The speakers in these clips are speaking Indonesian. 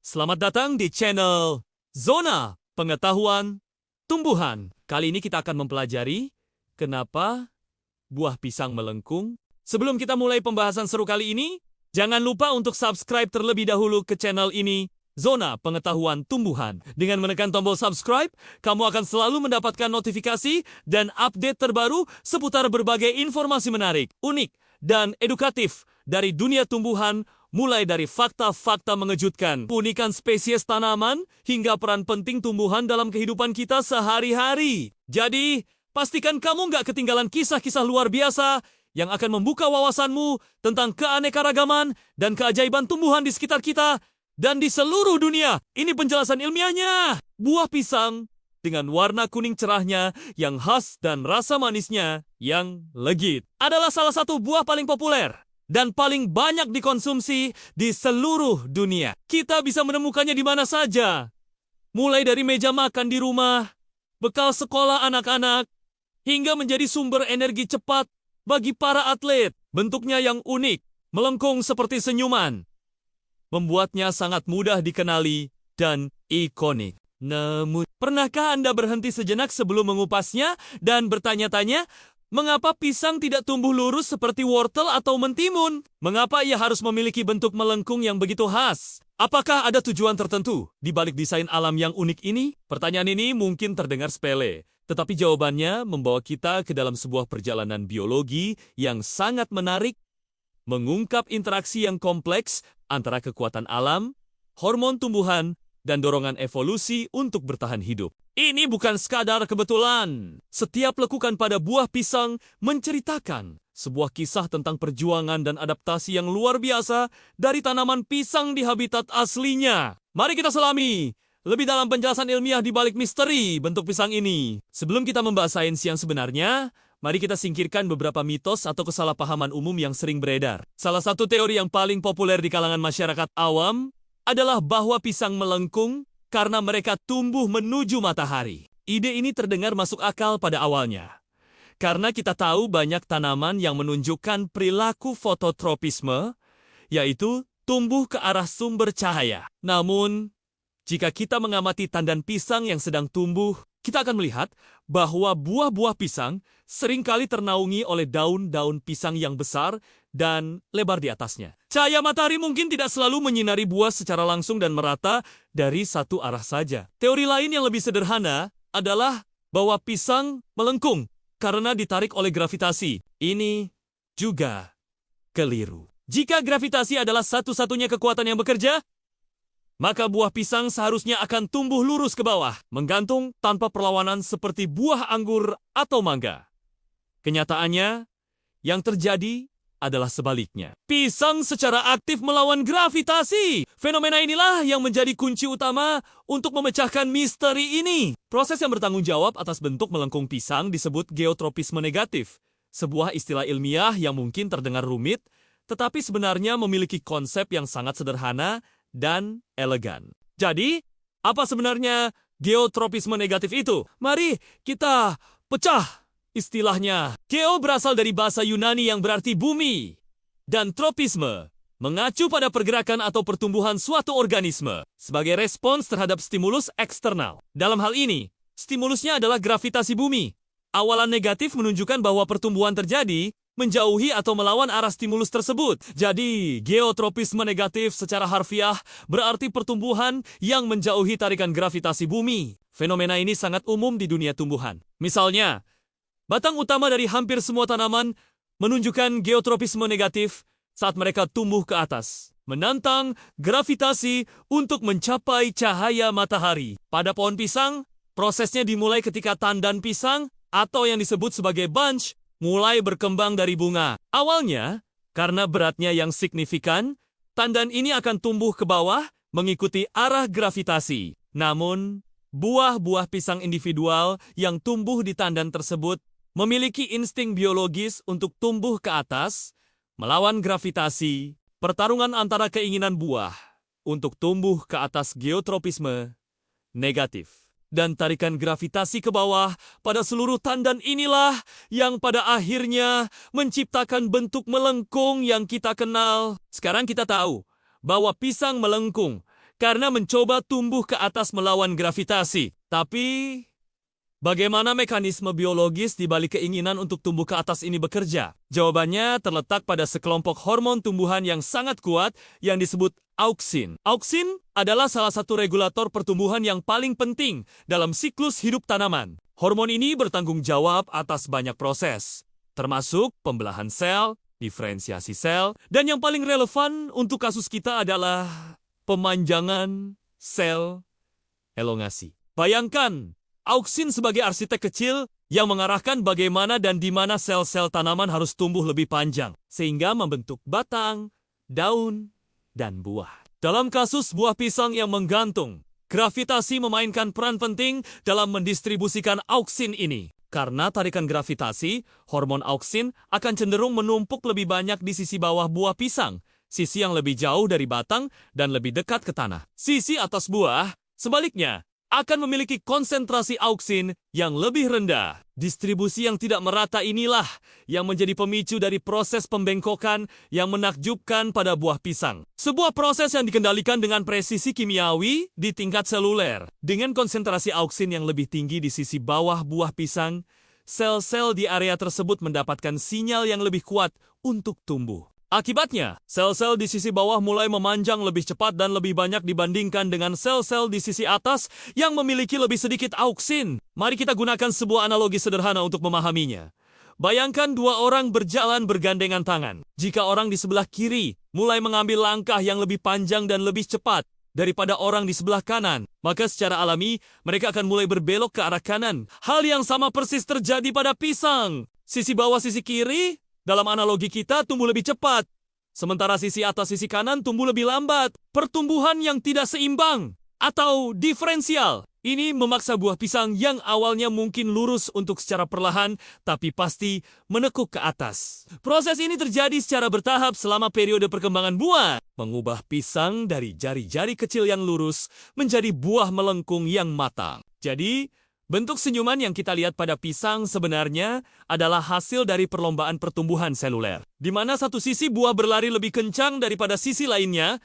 Selamat datang di channel Zona Pengetahuan Tumbuhan. Kali ini kita akan mempelajari kenapa buah pisang melengkung. Sebelum kita mulai pembahasan seru kali ini, jangan lupa untuk subscribe terlebih dahulu ke channel ini, Zona Pengetahuan Tumbuhan. Dengan menekan tombol subscribe, kamu akan selalu mendapatkan notifikasi dan update terbaru seputar berbagai informasi menarik, unik, dan edukatif dari dunia tumbuhan, mulai dari fakta-fakta mengejutkan, keunikan spesies tanaman, hingga peran penting tumbuhan dalam kehidupan kita sehari-hari. Jadi, pastikan kamu nggak ketinggalan kisah-kisah luar biasa yang akan membuka wawasanmu tentang keanekaragaman dan keajaiban tumbuhan di sekitar kita dan di seluruh dunia. Ini penjelasan ilmiahnya. Buah pisang dengan warna kuning cerahnya yang khas dan rasa manisnya yang legit adalah salah satu buah paling populer dan paling banyak dikonsumsi di seluruh dunia. Kita bisa menemukannya di mana saja. Mulai dari meja makan di rumah, bekal sekolah anak-anak, hingga menjadi sumber energi cepat bagi para atlet. Bentuknya yang unik, melengkung seperti senyuman, membuatnya sangat mudah dikenali dan ikonik. Namun, pernahkah Anda berhenti sejenak sebelum mengupasnya dan bertanya-tanya, mengapa pisang tidak tumbuh lurus seperti wortel atau mentimun? Mengapa ia harus memiliki bentuk melengkung yang begitu khas? Apakah ada tujuan tertentu di balik desain alam yang unik ini? Pertanyaan ini mungkin terdengar sepele, tetapi jawabannya membawa kita ke dalam sebuah perjalanan biologi yang sangat menarik, mengungkap interaksi yang kompleks antara kekuatan alam, hormon tumbuhan, dan dorongan evolusi untuk bertahan hidup. Ini bukan sekadar kebetulan. Setiap lekukan pada buah pisang menceritakan sebuah kisah tentang perjuangan dan adaptasi yang luar biasa dari tanaman pisang di habitat aslinya. Mari kita selami lebih dalam penjelasan ilmiah di balik misteri bentuk pisang ini. Sebelum kita membahas sains yang sebenarnya, mari kita singkirkan beberapa mitos atau kesalahpahaman umum yang sering beredar. Salah satu teori yang paling populer di kalangan masyarakat awam adalah bahwa pisang melengkung karena mereka tumbuh menuju matahari. Ide ini terdengar masuk akal pada awalnya, karena kita tahu banyak tanaman yang menunjukkan perilaku fototropisme, yaitu tumbuh ke arah sumber cahaya. Namun, jika kita mengamati tandan pisang yang sedang tumbuh, kita akan melihat bahwa buah-buah pisang seringkali ternaungi oleh daun-daun pisang yang besar dan lebar di atasnya. Cahaya matahari mungkin tidak selalu menyinari buah secara langsung dan merata dari satu arah saja. Teori lain yang lebih sederhana adalah bahwa pisang melengkung karena ditarik oleh gravitasi. Ini juga keliru. Jika gravitasi adalah satu-satunya kekuatan yang bekerja, maka buah pisang seharusnya akan tumbuh lurus ke bawah, menggantung tanpa perlawanan seperti buah anggur atau mangga. Kenyataannya, yang terjadi adalah sebaliknya. Pisang secara aktif melawan gravitasi. Fenomena inilah yang menjadi kunci utama untuk memecahkan misteri ini. Proses yang bertanggung jawab atas bentuk melengkung pisang disebut geotropisme negatif. Sebuah istilah ilmiah yang mungkin terdengar rumit, tetapi sebenarnya memiliki konsep yang sangat sederhana dan elegan. Jadi, apa sebenarnya geotropisme negatif itu? Mari kita pecah istilahnya. Geo berasal dari bahasa Yunani yang berarti bumi, dan tropisme mengacu pada pergerakan atau pertumbuhan suatu organisme sebagai respons terhadap stimulus eksternal. Dalam hal ini, stimulusnya adalah gravitasi bumi. Awalan negatif menunjukkan bahwa pertumbuhan terjadi menjauhi atau melawan arah stimulus tersebut. Jadi, geotropisme negatif secara harfiah berarti pertumbuhan yang menjauhi tarikan gravitasi bumi. Fenomena ini sangat umum di dunia tumbuhan. Misalnya, batang utama dari hampir semua tanaman menunjukkan geotropisme negatif saat mereka tumbuh ke atas, menantang gravitasi untuk mencapai cahaya matahari. Pada pohon pisang, prosesnya dimulai ketika tandan pisang atau yang disebut sebagai bunch mulai berkembang dari bunga. Awalnya, karena beratnya yang signifikan, tandan ini akan tumbuh ke bawah mengikuti arah gravitasi. Namun, buah-buah pisang individual yang tumbuh di tandan tersebut memiliki insting biologis untuk tumbuh ke atas, melawan gravitasi. Pertarungan antara keinginan buah untuk tumbuh ke atas geotropisme negatif dan tarikan gravitasi ke bawah pada seluruh tandan inilah yang pada akhirnya menciptakan bentuk melengkung yang kita kenal. Sekarang kita tahu bahwa pisang melengkung karena mencoba tumbuh ke atas melawan gravitasi. Tapi, bagaimana mekanisme biologis di balik keinginan untuk tumbuh ke atas ini bekerja? Jawabannya terletak pada sekelompok hormon tumbuhan yang sangat kuat yang disebut auksin. Auksin adalah salah satu regulator pertumbuhan yang paling penting dalam siklus hidup tanaman. Hormon ini bertanggung jawab atas banyak proses, termasuk pembelahan sel, diferensiasi sel, dan yang paling relevan untuk kasus kita adalah pemanjangan sel elongasi. Bayangkan, auksin sebagai arsitek kecil yang mengarahkan bagaimana dan di mana sel-sel tanaman harus tumbuh lebih panjang, sehingga membentuk batang, daun, dan buah. Dalam kasus buah pisang yang menggantung, gravitasi memainkan peran penting dalam mendistribusikan auksin ini. Karena tarikan gravitasi, hormon auksin akan cenderung menumpuk lebih banyak di sisi bawah buah pisang, sisi yang lebih jauh dari batang dan lebih dekat ke tanah. Sisi atas buah, sebaliknya, akan memiliki konsentrasi auksin yang lebih rendah. Distribusi yang tidak merata inilah yang menjadi pemicu dari proses pembengkokan yang menakjubkan pada buah pisang. Sebuah proses yang dikendalikan dengan presisi kimiawi di tingkat seluler. Dengan konsentrasi auksin yang lebih tinggi di sisi bawah buah pisang, sel-sel di area tersebut mendapatkan sinyal yang lebih kuat untuk tumbuh. Akibatnya, sel-sel di sisi bawah mulai memanjang lebih cepat dan lebih banyak dibandingkan dengan sel-sel di sisi atas yang memiliki lebih sedikit auksin. Mari kita gunakan sebuah analogi sederhana untuk memahaminya. Bayangkan dua orang berjalan bergandengan tangan. Jika orang di sebelah kiri mulai mengambil langkah yang lebih panjang dan lebih cepat daripada orang di sebelah kanan, maka secara alami mereka akan mulai berbelok ke arah kanan. Hal yang sama persis terjadi pada pisang. Sisi bawah sisi kiri dalam analogi kita tumbuh lebih cepat, sementara sisi atas sisi kanan tumbuh lebih lambat. Pertumbuhan yang tidak seimbang atau diferensial ini memaksa buah pisang yang awalnya mungkin lurus untuk secara perlahan, tapi pasti menekuk ke atas. Proses ini terjadi secara bertahap selama periode perkembangan buah, mengubah pisang dari jari-jari kecil yang lurus menjadi buah melengkung yang matang. Jadi, bentuk senyuman yang kita lihat pada pisang sebenarnya adalah hasil dari perlombaan pertumbuhan seluler, di mana satu sisi buah berlari lebih kencang daripada sisi lainnya.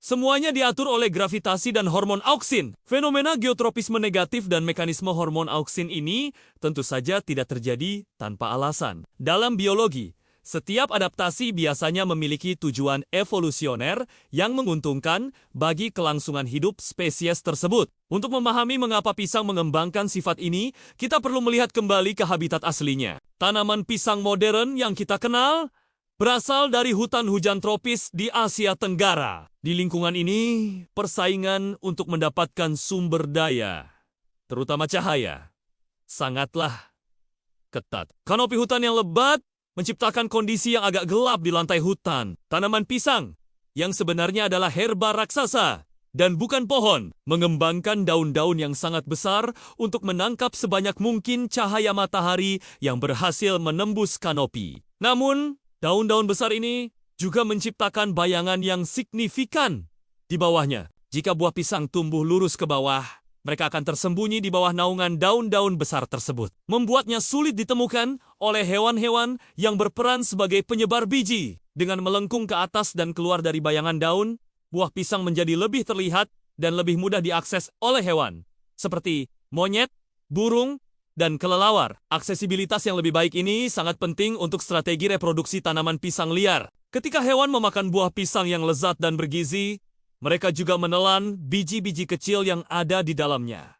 Semuanya diatur oleh gravitasi dan hormon auksin. Fenomena geotropisme negatif dan mekanisme hormon auksin ini tentu saja tidak terjadi tanpa alasan. Dalam biologi, setiap adaptasi biasanya memiliki tujuan evolusioner yang menguntungkan bagi kelangsungan hidup spesies tersebut. Untuk memahami mengapa pisang mengembangkan sifat ini, kita perlu melihat kembali ke habitat aslinya. Tanaman pisang modern yang kita kenal berasal dari hutan hujan tropis di Asia Tenggara. Di lingkungan ini, persaingan untuk mendapatkan sumber daya, terutama cahaya, sangatlah ketat. Kanopi hutan yang lebat menciptakan kondisi yang agak gelap di lantai hutan. Tanaman pisang, yang sebenarnya adalah herba raksasa dan bukan pohon, mengembangkan daun-daun yang sangat besar untuk menangkap sebanyak mungkin cahaya matahari yang berhasil menembus kanopi. Namun, daun-daun besar ini juga menciptakan bayangan yang signifikan di bawahnya. Jika buah pisang tumbuh lurus ke bawah, mereka akan tersembunyi di bawah naungan daun-daun besar tersebut, membuatnya sulit ditemukan oleh hewan-hewan yang berperan sebagai penyebar biji. Dengan melengkung ke atas dan keluar dari bayangan daun, buah pisang menjadi lebih terlihat dan lebih mudah diakses oleh hewan, seperti monyet, burung, dan kelelawar. Aksesibilitas yang lebih baik ini sangat penting untuk strategi reproduksi tanaman pisang liar. Ketika hewan memakan buah pisang yang lezat dan bergizi, mereka juga menelan biji-biji kecil yang ada di dalamnya.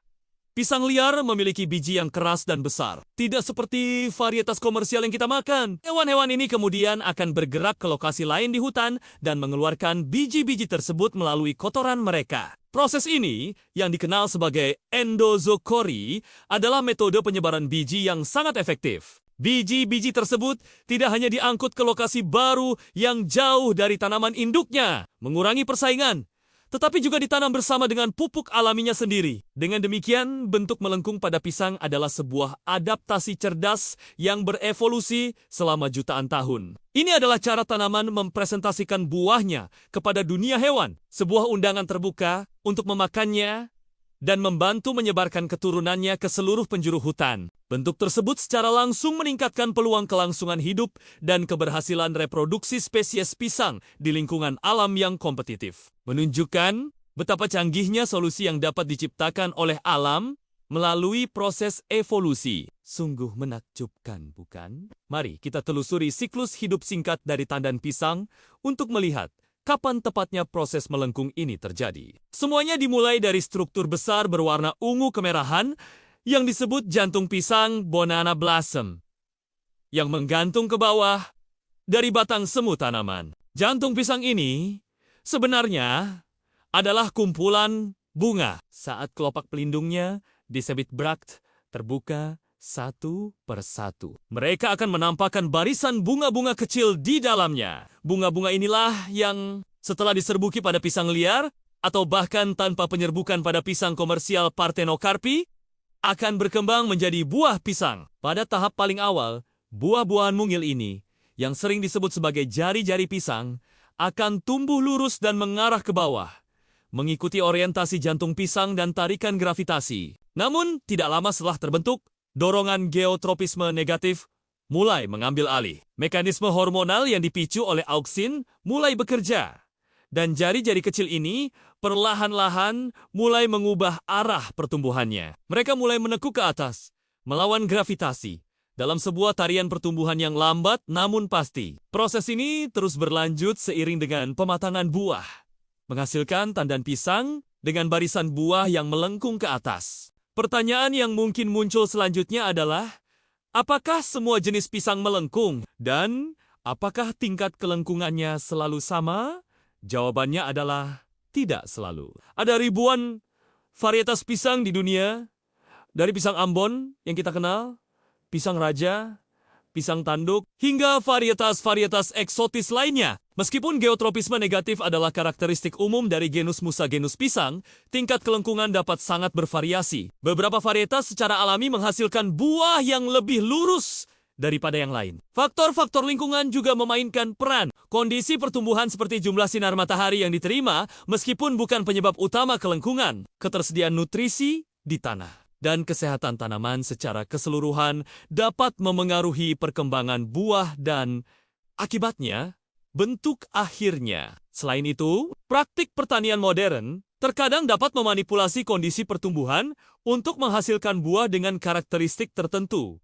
Pisang liar memiliki biji yang keras dan besar, tidak seperti varietas komersial yang kita makan. Hewan-hewan ini kemudian akan bergerak ke lokasi lain di hutan dan mengeluarkan biji-biji tersebut melalui kotoran mereka. Proses ini, yang dikenal sebagai endozokori, adalah metode penyebaran biji yang sangat efektif. Biji-biji tersebut tidak hanya diangkut ke lokasi baru yang jauh dari tanaman induknya, mengurangi persaingan, tetapi juga ditanam bersama dengan pupuk alaminya sendiri. Dengan demikian, bentuk melengkung pada pisang adalah sebuah adaptasi cerdas yang berevolusi selama jutaan tahun. Ini adalah cara tanaman mempresentasikan buahnya kepada dunia hewan, sebuah undangan terbuka untuk memakannya dan membantu menyebarkan keturunannya ke seluruh penjuru hutan. Bentuk tersebut secara langsung meningkatkan peluang kelangsungan hidup dan keberhasilan reproduksi spesies pisang di lingkungan alam yang kompetitif. Menunjukkan betapa canggihnya solusi yang dapat diciptakan oleh alam melalui proses evolusi. Sungguh menakjubkan, bukan? Mari kita telusuri siklus hidup singkat dari tandan pisang untuk melihat kapan tepatnya proses melengkung ini terjadi. Semuanya dimulai dari struktur besar berwarna ungu kemerahan yang disebut jantung pisang banana blossom, yang menggantung ke bawah dari batang semu tanaman. Jantung pisang ini sebenarnya adalah kumpulan bunga. Saat kelopak pelindungnya disebut brakt terbuka satu persatu, mereka akan menampakkan barisan bunga-bunga kecil di dalamnya. Bunga-bunga inilah yang setelah diserbuki pada pisang liar atau bahkan tanpa penyerbukan pada pisang komersial Parthenocarpi akan berkembang menjadi buah pisang. Pada tahap paling awal, buah-buahan mungil ini yang sering disebut sebagai jari-jari pisang akan tumbuh lurus dan mengarah ke bawah, mengikuti orientasi jantung pisang dan tarikan gravitasi. Namun, tidak lama setelah terbentuk, dorongan geotropisme negatif mulai mengambil alih. Mekanisme hormonal yang dipicu oleh auksin mulai bekerja, dan jari-jari kecil ini perlahan-lahan mulai mengubah arah pertumbuhannya. Mereka mulai menekuk ke atas, melawan gravitasi, dalam sebuah tarian pertumbuhan yang lambat namun pasti. Proses ini terus berlanjut seiring dengan pematangan buah, menghasilkan tandan pisang dengan barisan buah yang melengkung ke atas. Pertanyaan yang mungkin muncul selanjutnya adalah, apakah semua jenis pisang melengkung? Dan apakah tingkat kelengkungannya selalu sama? Jawabannya adalah tidak selalu. Ada ribuan varietas pisang di dunia, dari pisang Ambon yang kita kenal, pisang raja, pisang tanduk, hingga varietas-varietas eksotis lainnya. Meskipun geotropisme negatif adalah karakteristik umum dari genus Musa genus pisang, tingkat kelengkungan dapat sangat bervariasi. Beberapa varietas secara alami menghasilkan buah yang lebih lurus daripada yang lain. Faktor-faktor lingkungan juga memainkan peran. Kondisi pertumbuhan seperti jumlah sinar matahari yang diterima, meskipun bukan penyebab utama kelengkungan, ketersediaan nutrisi di tanah dan kesehatan tanaman secara keseluruhan dapat memengaruhi perkembangan buah dan, akibatnya, bentuk akhirnya. Selain itu, praktik pertanian modern terkadang dapat memanipulasi kondisi pertumbuhan untuk menghasilkan buah dengan karakteristik tertentu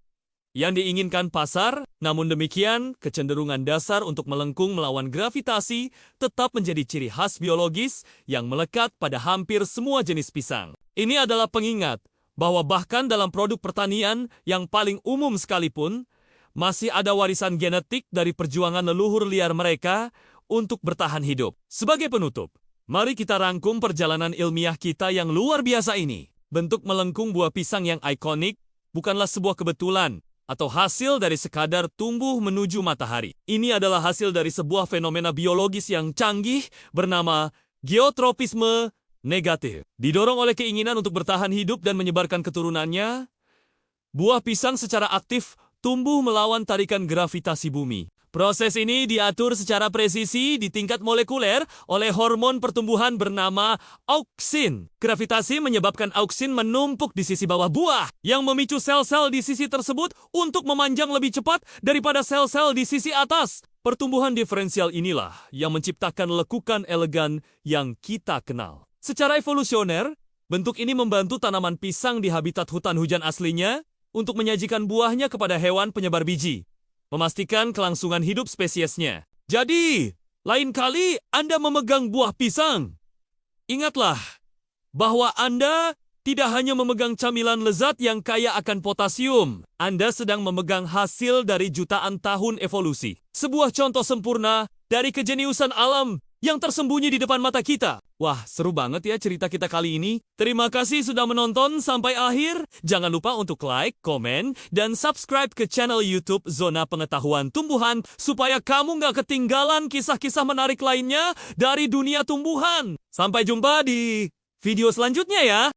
yang diinginkan pasar. Namun demikian, kecenderungan dasar untuk melengkung melawan gravitasi tetap menjadi ciri khas biologis yang melekat pada hampir semua jenis pisang. Ini adalah pengingat bahwa bahkan dalam produk pertanian yang paling umum sekalipun, masih ada warisan genetik dari perjuangan leluhur liar mereka untuk bertahan hidup. Sebagai penutup, mari kita rangkum perjalanan ilmiah kita yang luar biasa ini. Bentuk melengkung buah pisang yang ikonik bukanlah sebuah kebetulan atau hasil dari sekadar tumbuh menuju matahari. Ini adalah hasil dari sebuah fenomena biologis yang canggih bernama geotropisme negatif. Didorong oleh keinginan untuk bertahan hidup dan menyebarkan keturunannya, buah pisang secara aktif tumbuh melawan tarikan gravitasi bumi. Proses ini diatur secara presisi di tingkat molekuler oleh hormon pertumbuhan bernama auksin. Gravitasi menyebabkan auksin menumpuk di sisi bawah buah, yang memicu sel-sel di sisi tersebut untuk memanjang lebih cepat daripada sel-sel di sisi atas. Pertumbuhan diferensial inilah yang menciptakan lekukan elegan yang kita kenal. Secara evolusioner, bentuk ini membantu tanaman pisang di habitat hutan hujan aslinya untuk menyajikan buahnya kepada hewan penyebar biji, memastikan kelangsungan hidup spesiesnya. Jadi, lain kali Anda memegang buah pisang, ingatlah bahwa Anda tidak hanya memegang camilan lezat yang kaya akan potasium. Anda sedang memegang hasil dari jutaan tahun evolusi. Sebuah contoh sempurna dari kejeniusan alam yang tersembunyi di depan mata kita. Wah, seru banget ya cerita kita kali ini. Terima kasih sudah menonton sampai akhir. Jangan lupa untuk like, komen, dan subscribe ke channel YouTube Zona Pengetahuan Tumbuhan supaya kamu nggak ketinggalan kisah-kisah menarik lainnya dari dunia tumbuhan. Sampai jumpa di video selanjutnya ya.